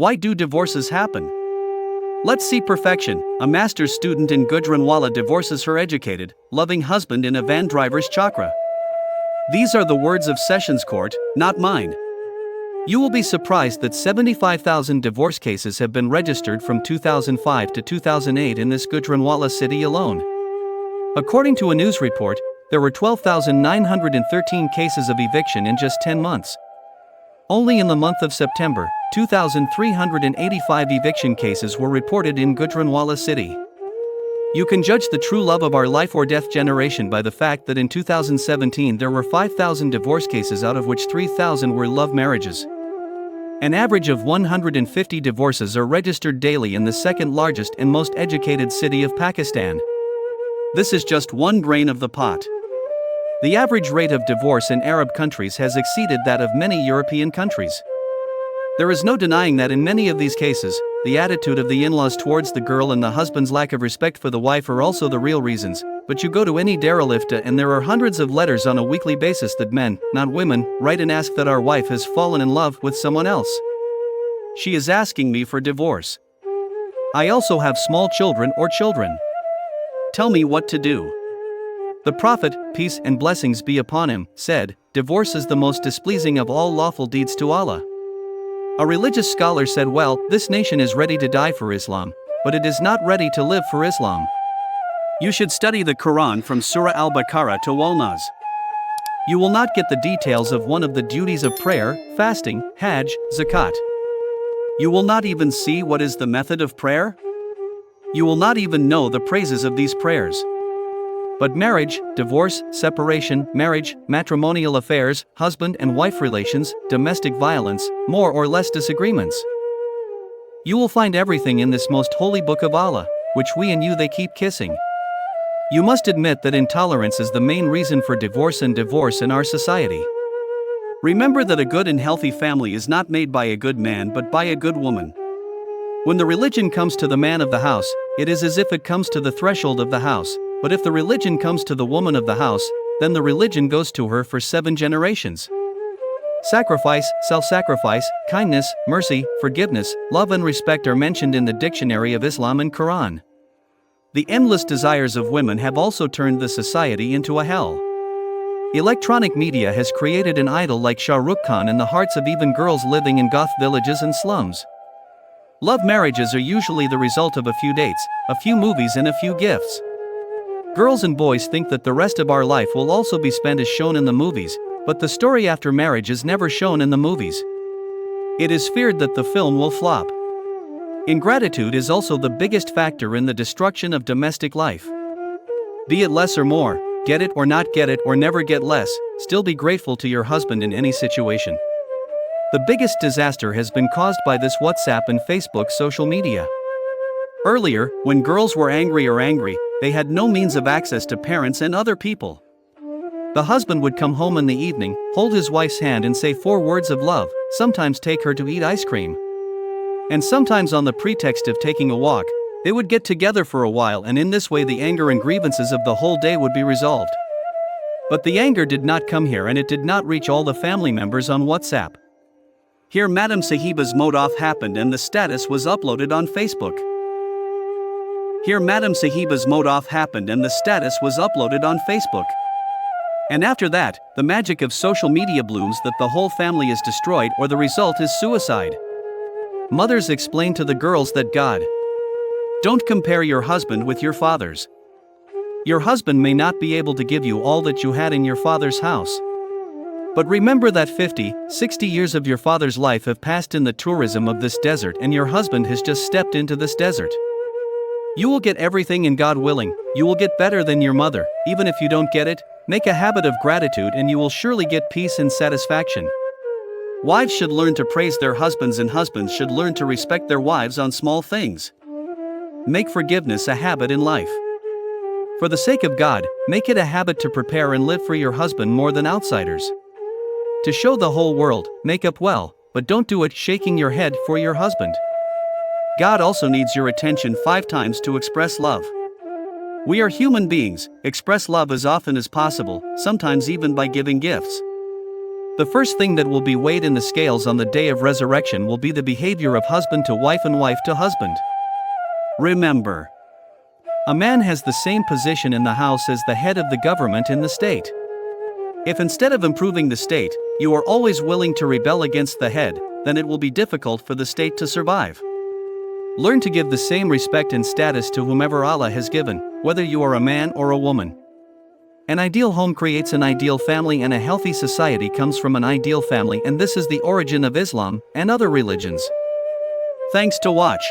Why do divorces happen? Let's see perfection. A master's student in Gujranwala divorces her educated, loving husband in a van driver's chakra. These are the words of Sessions Court, not mine. You will be surprised that 75,000 divorce cases have been registered from 2005 to 2008 in this Gujranwala city alone. According to a news report, there were 12,913 cases of eviction in just 10 months. Only in the month of September, 2,385 eviction cases were reported in Gujranwala city. You can judge the true love of our life or death generation by the fact that in 2017 there were 5,000 divorce cases, out of which 3,000 were love marriages. An average of 150 divorces are registered daily in the second largest and most educated city of Pakistan. This is just one grain of the pot. The average rate of divorce in Arab countries has exceeded that of many European countries. There is no denying that in many of these cases, the attitude of the in-laws towards the girl and the husband's lack of respect for the wife are also the real reasons, but you go to any Darulifta and there are hundreds of letters on a weekly basis that men, not women, write and ask that our wife has fallen in love with someone else. She is asking me for divorce. I also have small children or children. Tell me what to do. The Prophet, peace and blessings be upon him, said, "Divorce is the most displeasing of all lawful deeds to Allah." A religious scholar said, well, this nation is ready to die for Islam, but it is not ready to live for Islam. You should study the Quran from Surah Al-Baqarah to Wal-Nas. You will not get the details of one of the duties of prayer, fasting, Hajj, Zakat. You will not even see what is the method of prayer. You will not even know the praises of these prayers. But marriage, divorce, separation, marriage, matrimonial affairs, husband and wife relations, domestic violence, more or less disagreements. You will find everything in this most holy book of Allah, which we and you they keep kissing. You must admit that intolerance is the main reason for divorce in our society. Remember that a good and healthy family is not made by a good man but by a good woman. When the religion comes to the man of the house, it is as if it comes to the threshold of the house. But if the religion comes to the woman of the house, then the religion goes to her for 7 generations. Sacrifice, self-sacrifice, kindness, mercy, forgiveness, love and respect are mentioned in the dictionary of Islam and Quran. The endless desires of women have also turned the society into a hell. Electronic media has created an idol like Shah Rukh Khan in the hearts of even girls living in goth villages and slums. Love marriages are usually the result of a few dates, a few movies and a few gifts. Girls and boys think that the rest of our life will also be spent as shown in the movies, but the story after marriage is never shown in the movies. It is feared that the film will flop. Ingratitude is also the biggest factor in the destruction of domestic life. Be it less or more, get it or not get it or never get less, still be grateful to your husband in any situation. The biggest disaster has been caused by this WhatsApp and Facebook social media. Earlier, when girls were angry, they had no means of access to parents and other people. The husband would come home in the evening, hold his wife's hand and say 4 words of love, sometimes take her to eat ice cream. And sometimes on the pretext of taking a walk, they would get together for a while, and in this way the anger and grievances of the whole day would be resolved. But the anger did not come here and it did not reach all the family members on WhatsApp. Here Madam Sahiba's mood-off happened and the status was uploaded on Facebook. Here Madam Sahiba's mood-off happened and the status was uploaded on Facebook. And after that, the magic of social media blooms that the whole family is destroyed or the result is suicide. Mothers explain to the girls that God. Don't compare your husband with your father's. Your husband may not be able to give you all that you had in your father's house. But remember that 50, 60 years of your father's life have passed in the tourism of this desert and your husband has just stepped into this desert. You will get everything and God willing, you will get better than your mother. Even if you don't get it, make a habit of gratitude and you will surely get peace and satisfaction. Wives should learn to praise their husbands and husbands should learn to respect their wives on small things. Make forgiveness a habit in life. For the sake of God, make it a habit to prepare and live for your husband more than outsiders. To show the whole world, make up well, but don't do it shaking your head for your husband. God also needs your attention 5 times to express love. We are human beings, express love as often as possible, sometimes even by giving gifts. The first thing that will be weighed in the scales on the day of resurrection will be the behavior of husband to wife and wife to husband. Remember, a man has the same position in the house as the head of the government in the state. If instead of improving the state, you are always willing to rebel against the head, then it will be difficult for the state to survive. Learn to give the same respect and status to whomever Allah has given, whether you are a man or a woman. An ideal home creates an ideal family, and a healthy society comes from an ideal family, and this is the origin of Islam and other religions. Thanks to watch.